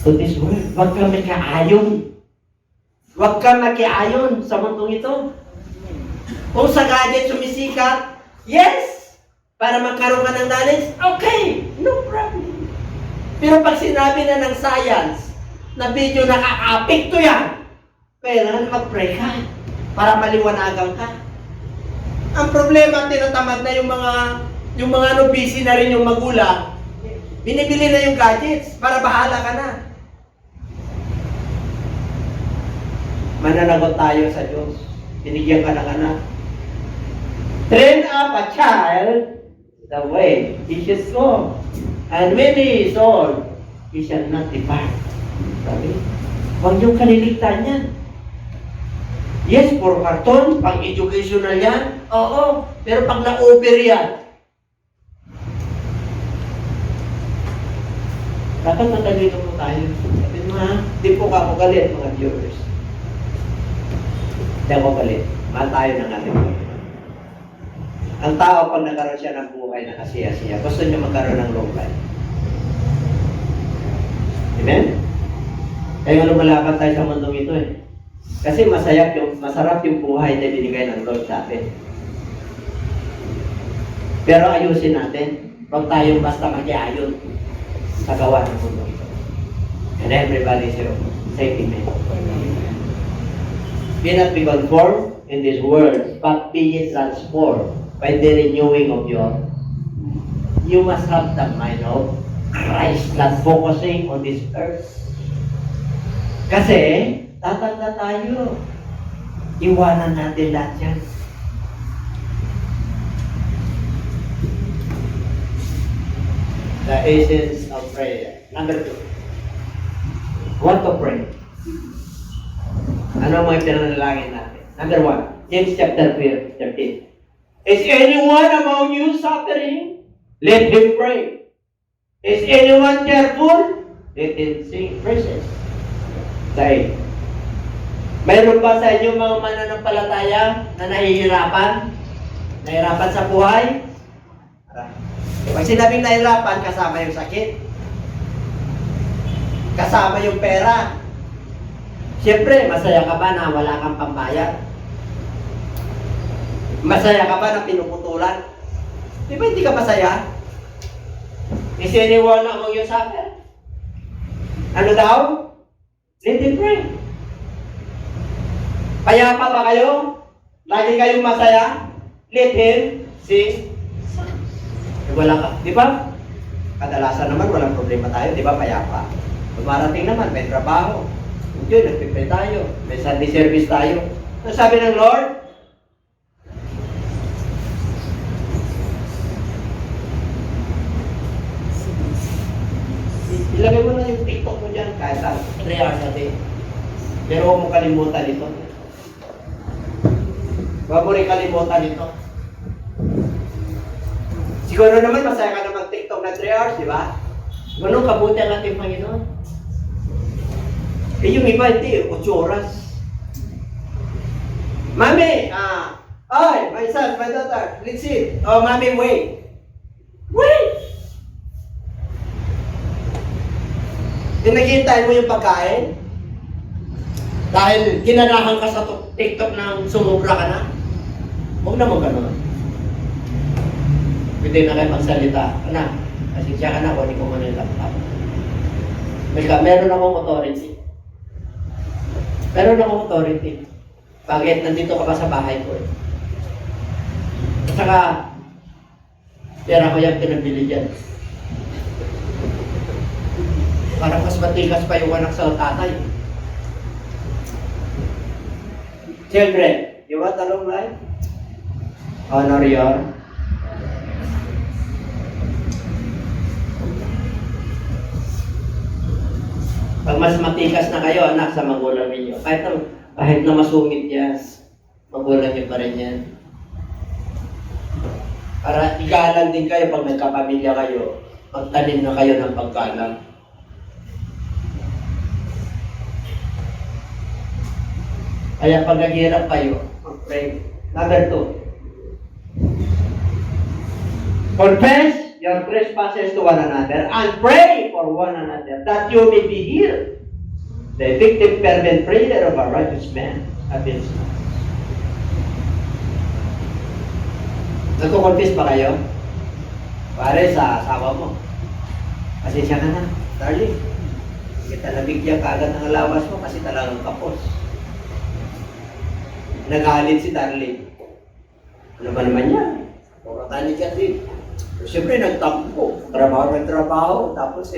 [SPEAKER 1] to this world. Huwag ka makiayon. Huwag ka makiayon sa mundong ito. Kung sa gadget sumisikat, yes! Para magkaroon ka ng knowledge, okay! No problem. Pero pag sinabi na ng science, na video nakaka-apekto yan, kailangan mag-pray ka para maliwanagan ka. Ang problema, tinatamad na yung mga busy na rin yung magulang, binibili na yung gadgets para bahala ka na. Mananagot tayo sa Diyos. Binigyan ka ng anak. Train up a child the way he should go. And when he is old, he shall not depart. Sabi, huwag niyong kaliligtan yan. Yes, for carton, pang educational yan. Oo, pero pag na-over yan, dapat matalino po tayo. Sabi mo ha, di po ka ako galit, mga viewers. Hindi ako galit. Mahal tayo ng ating Panginoon. Ang tao, pag nagkaroon siya ng buhay na kasiya-siya, gusto niya magkaroon ng long life. Amen? Kaya lumalakad tayo sa mundong ito eh. Kasi masarap yung buhay na binigay ng Lord sa atin. Pero ayusin natin, huwag tayong basta mag-iayon sa gawa ng mundo ito. And everybody say amen. Be not be conformed in this world, but be ye transformed by the renewing of your. You must have the mind of Christ, not focusing on this earth. Kasi, tatanda tayo. Iwanan natin lahat yan. The essence of prayer. Number 2. What to pray? Ano mga pinanalangin natin? Number 1. James chapter 13. Is anyone among you suffering? Let him pray. Is anyone careful? Let him sing praises. Say, mayroon ba sa inyo mga mananampalataya na nahihirapan? Nahihirapan sa buhay? Pag sinabing nahihirapan, kasama yung sakit. Kasama yung pera. Siyempre, masaya ka ba na wala kang pambayad? Masaya ka ba na pinuputulan? Di ba hindi ka masaya? Is anyone among you suffer? Ano daw? Let him pray. Payapa ba kayo? Lagi kayong masaya? Let him sing. Wala ka. Di ba? Kadalasan naman walang problema tayo. Di ba payapa? Dumarating naman, may trabaho. Yun, nagpipray tayo. May Sunday service tayo. Ano sabi ng Lord? Ilagay mo na yung TikTok mo dyan kahit 3 hours a day. Pero huwag mo kalimutan ito. Huwag mo rin kalimutan ito. Siguro naman masaya ka na mag-TikTok na 3 hours, di ba? Ganun kabuti ang ating Panginoon. Eh yung iba hindi, 8 oras. Mami, my son, my daughter, let's see. Oh, Mami, wait. Wait! Naghihintay mo yung pagkain? Dahil ginanahan ka sa TikTok ng sumubra ka na? Huwag naman gano'n. Pwede na kayo magsalita. Anak, pasensya ka na, kunin ko muna yung laptop. Meron akong authority. Meron akong authority. Bakit? Nandito ka pa sa bahay ko eh. At saka, pera ko yan pinabili dyan. Parang mas matigas pa yung anak sa tatay. Children, you want a long life? Honor your. Pag mas matigas na kayo, anak, sa magulang ninyo, kahit Kahit na masungit yan, magulang niyo pa rin yan. Para igalang din kayo pag nagkapamilya kayo, magtanim na kayo ng paggalang. Kaya pag naghihirap kayo, mag-pray. Number 2. Confess your trespasses to one another and pray for one another that you may be healed. The effective fervent prayer of a righteous man avails much. Nagko-confess ba kayo? Pare sa asawa mo. Pasensya ka na, darling. Kita nabigyan ka agad ng alawas mo kasi talagang kapos. Nagalit si darling. Ano ba naman yan? Pura tayo negative. Siyempre, nagtampo. Trabaho. Tapos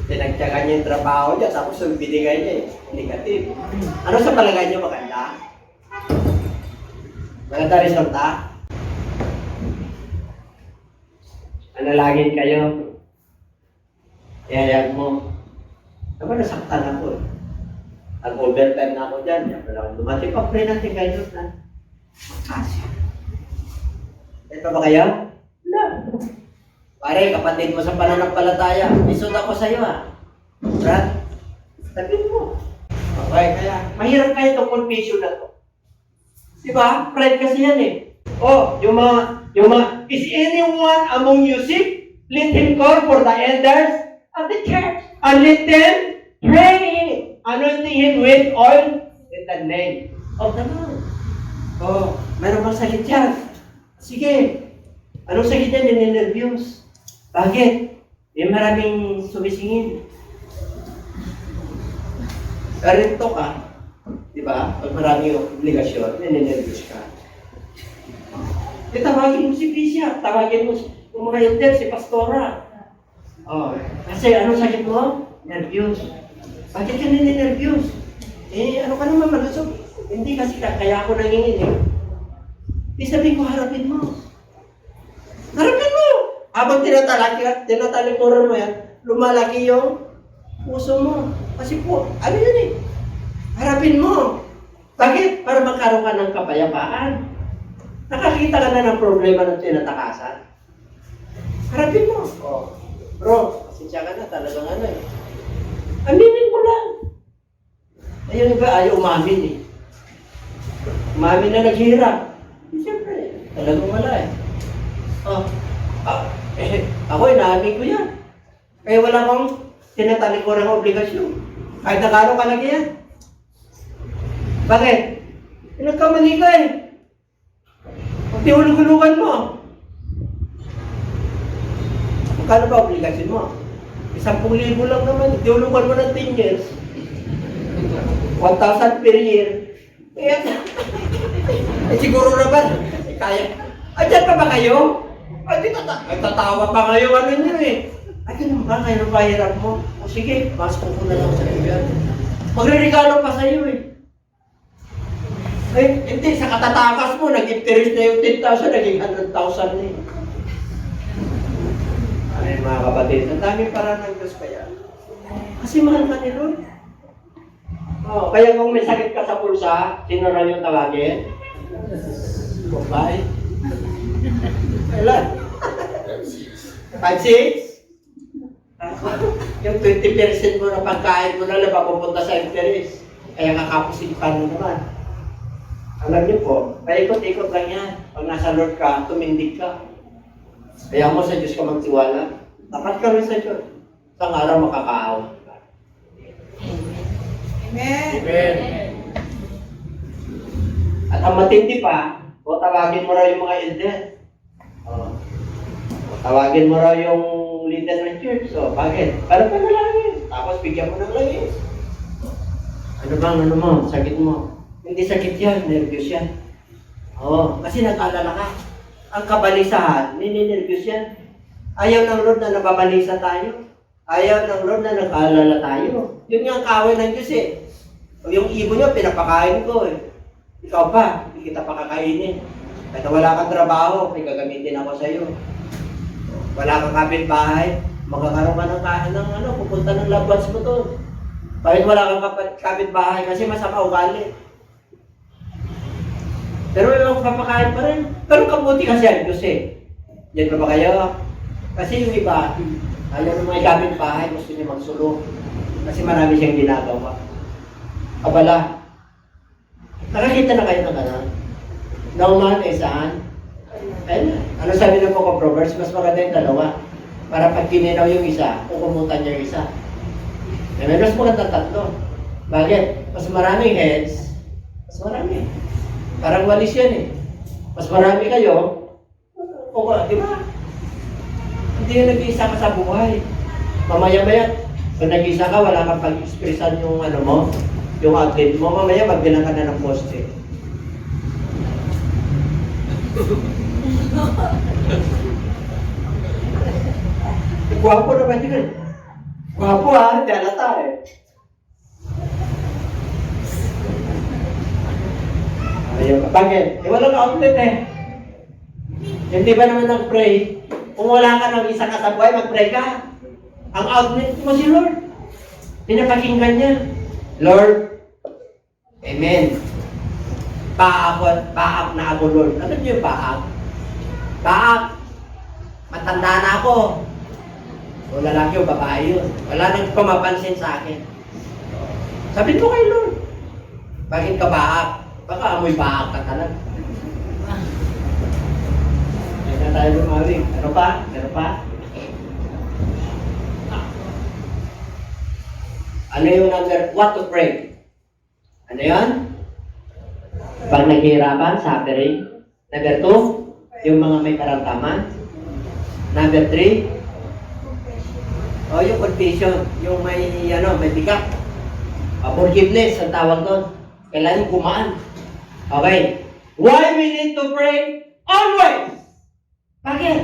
[SPEAKER 1] tinagtyagan niya yung trabaho niya. Tapos yung binigay niya, negative. Ano sa palagay niyo maganda? Maganda resulta? Manalangin kayo. Ihayag mo. Diba nasaktan ako eh. Nag-overtime na ako dyan. Yan pala akong dumating. Pag-pray natin kayo na magkasya. Ito ba kayo? Wala. Pare, kapatid mo sa pananampalataya. Isod ako sa'yo Brad, sabihin mo. Okay, kaya mahirap kayo itong confession na to. Diba? Pride kasi yan eh. Yung mga, is anyone among you sick? Let him call for the elders of the church. And let them pray, anointing him with oil in the name of the Lord. Meron bang sakit yan? Sige. Anong sakit yan? Ninenervyos. Bakit? Maraming sumisingin. Karito ka. Diba? Pag maraming obligasyon, ninenervyos ka. Tawagin mo si Pisya. Tawagin mo yung mga elder, si Pastora. Kasi anong sakit mo? Nervyos. Bakit ka ninenervyos? Ano ka naman malusog? Hindi kasi kaya ako nanginginig. Sabi ko, harapin mo. Harapin mo! Habang tinatalikuran mo yan, lumalaki yung puso mo. Kasi po, ano yun eh? Harapin mo. Bakit? Para magkaroon ka ng kapayapaan. Nakakita ka na ng problema ng tinatakasan. Harapin mo. Bro, pasensya ka na, talagang ano eh. Aminin mo lang. Ayun iba, ayaw umamin eh. Umamin na naghihirap. Siyempre, talagang wala eh. Ako, inaamin ko yan. Kaya wala akong tinatalik ko ng obligasyon. Kahit na gano'ng kalaki yan. Bakit? Nagkamali ka eh. Pag tihulog-hulugan mo. Magkano ba obligasyon mo? 10,000 lang naman. Tihulugan mo ng 10 years. 1,000 per year. Siguro naman. Kaya. Diyan pa ba kayo? Tatawa pa kayo. Ano nyo eh? Ganun ba? Kayo ba hirap mo? Sige, pasok ko na lang sa iyo yan. Magre-regalo pa sa iyo eh. Hindi. Sa katatakas mo, nag-interest na yung 10,000, naging 100,000 na eh. Ay, mga kapatid, ang daming parang ng Diyos kaya. Kasi mahal ka ni Lord. Kaya kung may sakit ka sa pulsa, sino na yung tawagin? Bye. Kailan? 5-6? Yung 20% mo na pagkain mo na lang mapupunta sa interest. Kaya kakapusipan mo naman. Alam niyo po, paikot-ikot lang yan. Pag nasa Lord ka, tumindig ka. Kaya mo sa Diyos ka magtiwala. Tapat ka rin sa Diyos. Isang araw makakaawat ka.
[SPEAKER 2] Amen.
[SPEAKER 1] Amen. At ang matindi pa, tawagin mo raw yung mga elder. Tawagin mo raw yung leader ng church. Bakit? Para panalangin. Tapos bigyan mo ng langis. Ano mo? Sakit mo. Hindi sakit yan. Nervyos yan. Kasi nag-alala ka. Ang kabalisahan, ninenervyos yan. Ayaw ng Lord na nababalisa tayo. Ayaw ng Lord na nag-aalala tayo. Yun nga ang kaway ng Diyos eh. Yung ibon niya, pinapakain ko eh. Ikaw pa, hindi kita pakakainin. Kahit wala kang trabaho, may gagamitin ako sa iyo. Wala kang kapitbahay, magkakaroon ka ng pupunta ng loved ones mo to. Bakit wala kang kapitbahay? Kasi masama ugali. Pero yung papakain pa rin. Pero kabuti kasi yan, Diyos. Diyan pa ba kayo? Kasi yung iba, ayaw ng mga kapitbahay, gusto niya magsulong. Kasi marami siyang ginagawa. Abala. Nakakita na kayo ng kanan? Na umahan ay saan? Ayun na. Ano sabi ng Book of Proverbs? Mas maganda yung dalawa. Para pag kininaw yung isa, kukumutan niya yung isa. Mas maganda tatlo. Bakit? Mas maraming heads, mas marami. Parang walis yan eh. Mas marami kayo, di ba? Hindi na nag-iisa ka sa buhay. Mamaya-maya, kung nag-iisa ka, wala kang pag-expressan yung ano mo, yung outlet mo, mamaya magbilang ka na ng poste. Guwapo naman yun. Guwapo ha, hindi alata eh. Ayun, bakit? Walang outlet eh. Hindi ba naman nag-pray? Kung wala ka ng isa ka sa buhay, mag-pray ka. Ang outlet mo si Lord. Pinapakinggan niya. Lord, Amen. Baak na ako, Lord. Ano niyo yung baak? Baak. Matanda na ako. O lalaki o babae yun. Wala nang pumapansin sa akin. Sabi mo kay Lord, bakit ka baak? Baka amoy baak ka talaga. Hindi na tayo lumawing. Ano pa? Ano pa? Ano yung number? What to pray? Ano yun? Pag naghihirapan, suffering. Number 2, yung mga may karamdaman. Number 3, yung confession. Yung may bigat. Forgiveness, ang tawag doon. Kailangan gumaan. Okay. Why we need to pray? Always! Bakit?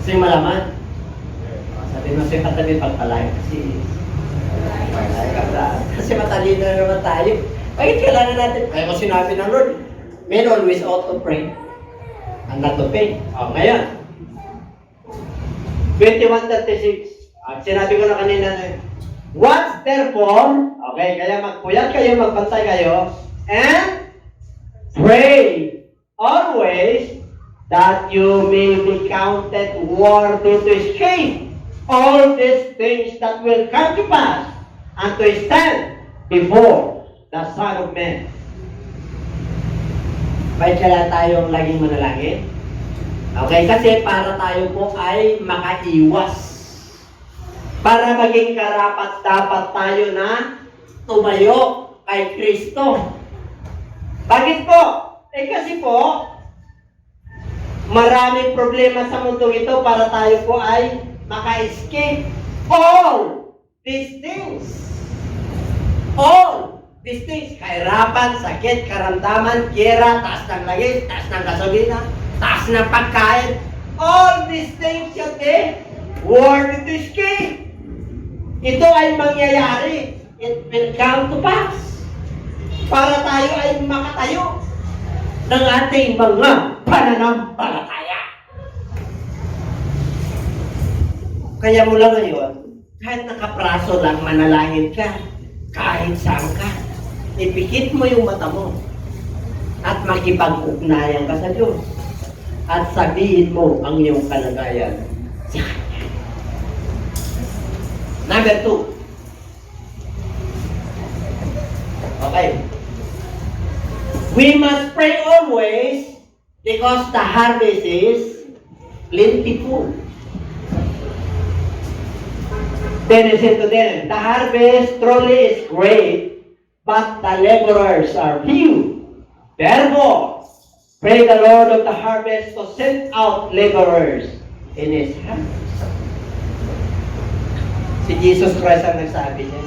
[SPEAKER 1] Kasi malaman. Sabi mo siya katabi pagpalay kasi matalino na naman tayo. Bakit kailangan natin? Kaya ko sinabi ng Lord, men always ought to pray and not to pay. Ngayon. 21:36. Sinabi ko na kanina Watch therefore, okay, kaya magpuyat kayo, magbantay kayo, and pray always that you may be counted worthy to escape all these things that will come to pass and to stand before the Son of Man. May kaya tayong laging manalangin? Okay, kasi para tayo po ay makaiwas. Para maging karapat dapat tayo na tumayo kay Kristo. Bakit po? Kasi po, maraming problema sa mundo ito para tayo po ay maka-escape all these things. All these things. Kahirapan, sakit, karamdaman, kira, taas ng langis, taas ng gasolina, taas ng pagkain. All these things should be worthy to escape. Ito ay mangyayari. It will come to pass. Para tayo ay makatayo ng ating mga pananampalataya. Kaya mula ngayon, kahit nakapraso lang, manalangin ka, kahit saan ka, ipikit mo yung mata mo at makipag-ugnayan ka sa Diyos at sabihin mo ang iyong kalagayan sa Kanya. Number 2. Okay. We must pray always because the harvest is plentiful. Then he said to them, the harvest truly is great, but the laborers are few. Therefore, pray the Lord of the harvest to send out laborers in His harvest. Si Jesus Christ ang nagsabi niya.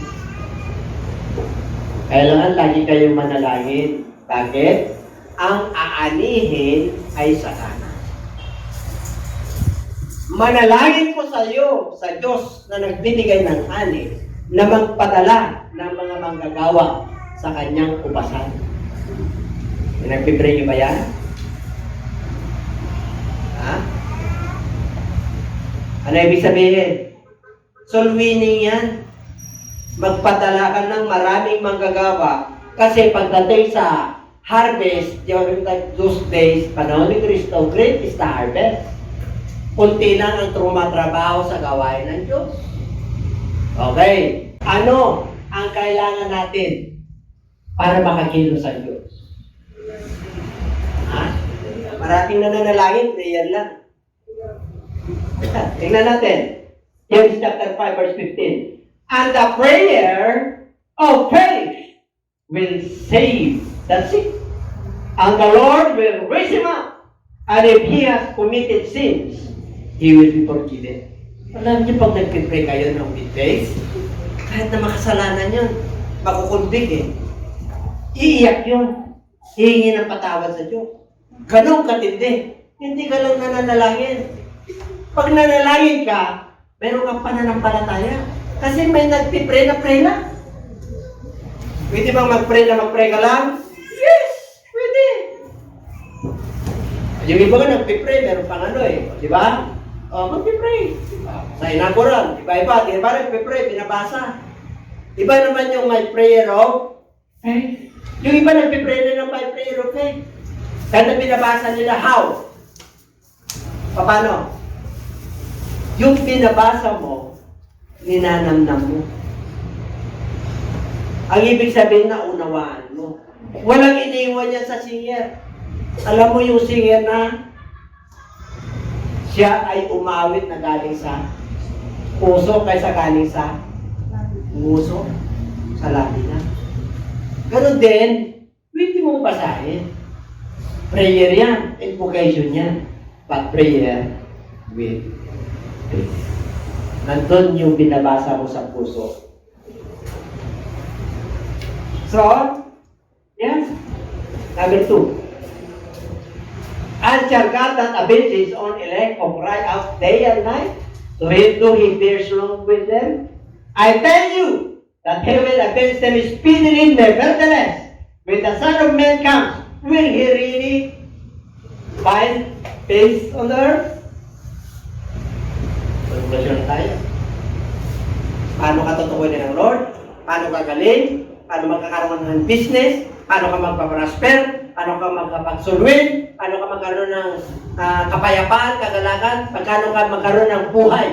[SPEAKER 1] Kailangan lagi kayong manalangin. Bakit? Ang aanihin ay sa kanan. Manalangin ko sa iyo, sa Diyos na nagbibigay ng ani, na magpadala ng mga manggagawa sa kanyang upasan. Nagpipray niyo ba yan? Ha? Ano ibig sabihin? Soul winning yan.
[SPEAKER 2] magpadala ka ng maraming manggagawa kasi pagdating sa harvest, during those days, panahon ni Kristo, great is the harvest. Kunti lang ang trumatrabaho sa gawain ng Diyos. Okay. Ano ang kailangan natin para makakilos sa Diyos? Ha? Maraming nananalangin, prayer lang. Tingnan natin. James chapter 5 verse 15. And the prayer of faith will save the sick. And the Lord will raise him up. And if he has committed sins, he will be forgiven. Alam niyo, pag nagpipray kayo ng with faith, kahit na makasalanan yun, makukunbig eh. Iiyak yun. Hihingi ng patawad sa Diyos. Ganun katindi. Hindi ka lang nananalangin. Pag nanalangin ka, meron kang pananampalataya. Kasi may nagpipray na pray lang. Pwede bang mag-pray ka lang? Yes! Pwede! Yung iba nga nagpipray, meron pang ano eh. Di ba? O, magpipray. Sa inaugural, iba-iba. Di ba nagpipray, binabasa. Iba naman yung may prayer of faith. Yung iba nagpipray na ng may prayer of faith. Kaya binabasa nila, how? Paano? Yung binabasa mo, ninanamnam mo. Ang ibig sabihin na unawaan mo. Walang iniwan yan sa singer. Alam mo yung singer na siya ay umawit na galing sa puso kaysa galing sa puso sa lamina. Ganun din, pwede mong basahin. Prayer yan, invocation yan. But prayer with faith. Nandun yung binabasa mo sa puso. So, yes. Number 2. And shall God that avenge his own elect who cry out day and night, to him who he bears long with them? I tell you that he will avenge them speedily. Nevertheless, when the Son of Man comes, will he really find peace on the earth? Konklusyon na tayo. Paano ka tutukunin ng Lord? Paano ka galing? Paano magkakaroon ng business? Paano ka magpaprosper? Paano ka magkapagsulwin? Paano ka magkaroon ng kapayapaan, kagalakan? Paano ka magkaroon ng buhay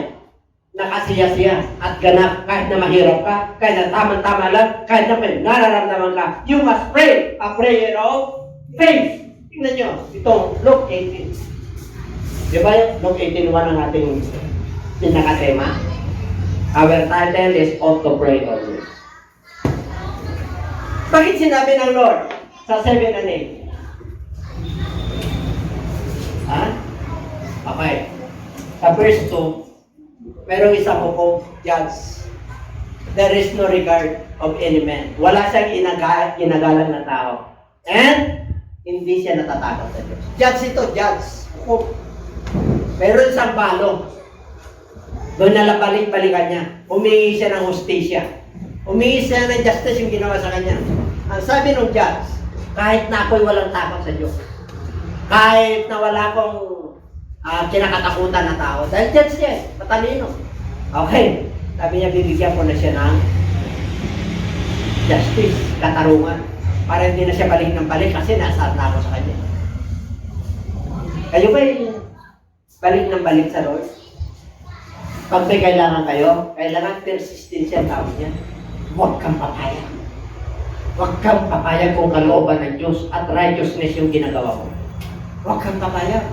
[SPEAKER 2] na kasiyasiya at ganap kahit na mahirap ka, kahit na tama-tama lang, kahit na may nararamdaman ka. You must pray a prayer of faith. Tingnan nyo, ito, Luke 18. Di ba yung Luke 18, one ang ating pinakatema? Our title is Ought to Pray Always. Bakit sinabi ng Lord sa 7 and 8? Ha? Okay. Sa verse 2, merong isang hukom, judge. There is no regard of any man. Wala siyang inagalang na tao. And hindi siya natatakot sa Diyos. Judge ito, judge. Hukom. Meron isang balong. Doon nalabalik-balikan niya. Humingi siya ng hustisya. Humingi siya ng justice yung ginawa sa kanya. Ang sabi ng judge, kahit na ako'y walang takot sa Diyos, kahit na wala akong kinakatakutan na tao, dahil judge siya, matalino. Okay, sabi niya, bibigyan ko na siya ng justice, katarungan, para hindi na siya balik ng balik kasi naasahan na ako sa kanya. Kayo ba'y balik ng balik sa Lord? Pag may kailangan kayo, kailangan persistence ang tawag niya. Huwag kang papayag. Huwag kang papayag kung kalooban ng Diyos at righteousness yung ginagawa mo. Huwag kang papayag.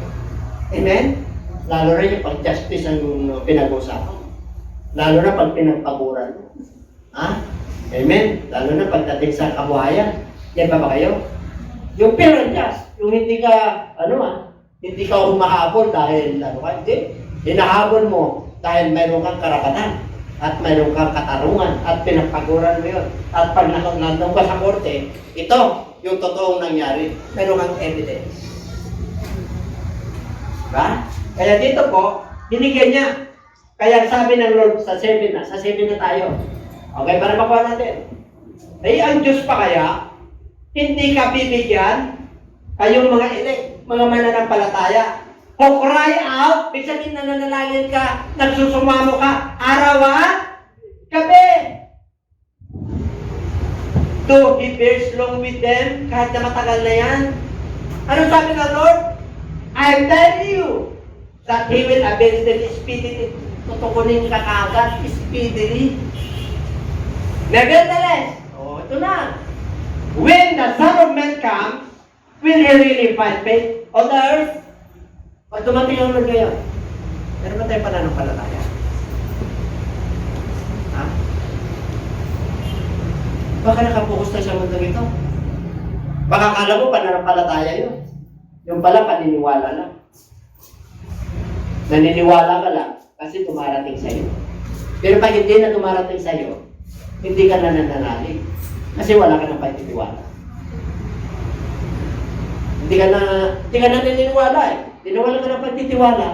[SPEAKER 2] Amen? Lalo na yung pag-justice ang pinag-usapan. Lalo na pag pinagpaguran mo. Ha? Amen? Lalo na pagdating sa kabuhayan. Yan ba kayo? Yung fair and just. Yung hindi ka, hindi ka humahabol dahil, hindi. Hinahabol mo dahil mayroon kang karapatan at mayroon kang katarungan at pinagpaguran mo yun. At pag nandun ka sa korte, ito yung totoong nangyari. Mayroon kang evidence. Diba? Kaya dito po, binigyan niya. Kaya sabi ng Lord sa 7 na, sa 7 na tayo. Okay, para makuha natin. Ay, ang Diyos pa kaya, hindi ka bibigyan, kayong mga elect, mga mananampalataya, o cry out, may sabihin na nanalangin ka, nagsusumamo ka, araw at gabi. Though he bears long with them, kahit na matagal na yan. Ano sabi ng Lord? I tell you that He will avenge them speedily. Tutukunin ka kaagad, speedily. Nevertheless, ito na. When the Son of Man comes, will He really find faith on the earth? Pag dumating ang Lord ngayon, meron ba tayong pananampalataya? Ha? Baka nakapokus na sa mundo ito. Baka kala mo pananampalataya yun. Yung pala paniniwala lang. Naniniwala ka lang kasi tumarating sa'yo. Pero pag hindi na tumarating sa'yo, hindi ka na nananalig. Kasi wala ka ng pagtitiwala. Hindi ka na naniniwala eh. Tinawala ka ng pagtitiwala.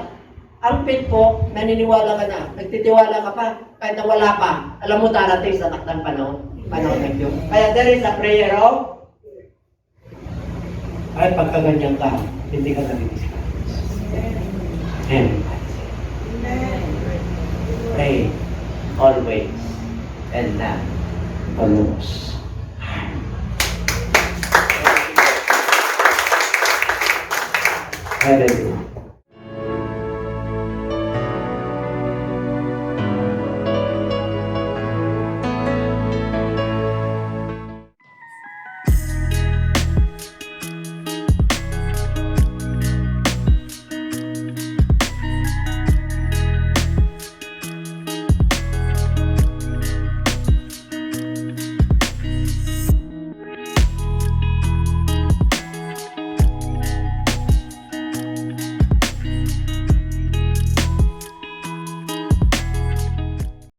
[SPEAKER 2] Ang faith po, naniniwala ka na. Nagtitiwala ka pa, kahit na wala pa. Alam mo darating sa takdang panahon. Panahon ng Diyos. Kaya there is a prayer of ay pagkaganyan ka, hindi ka nabibiscuits. And pray always and not almost. Hallelujah.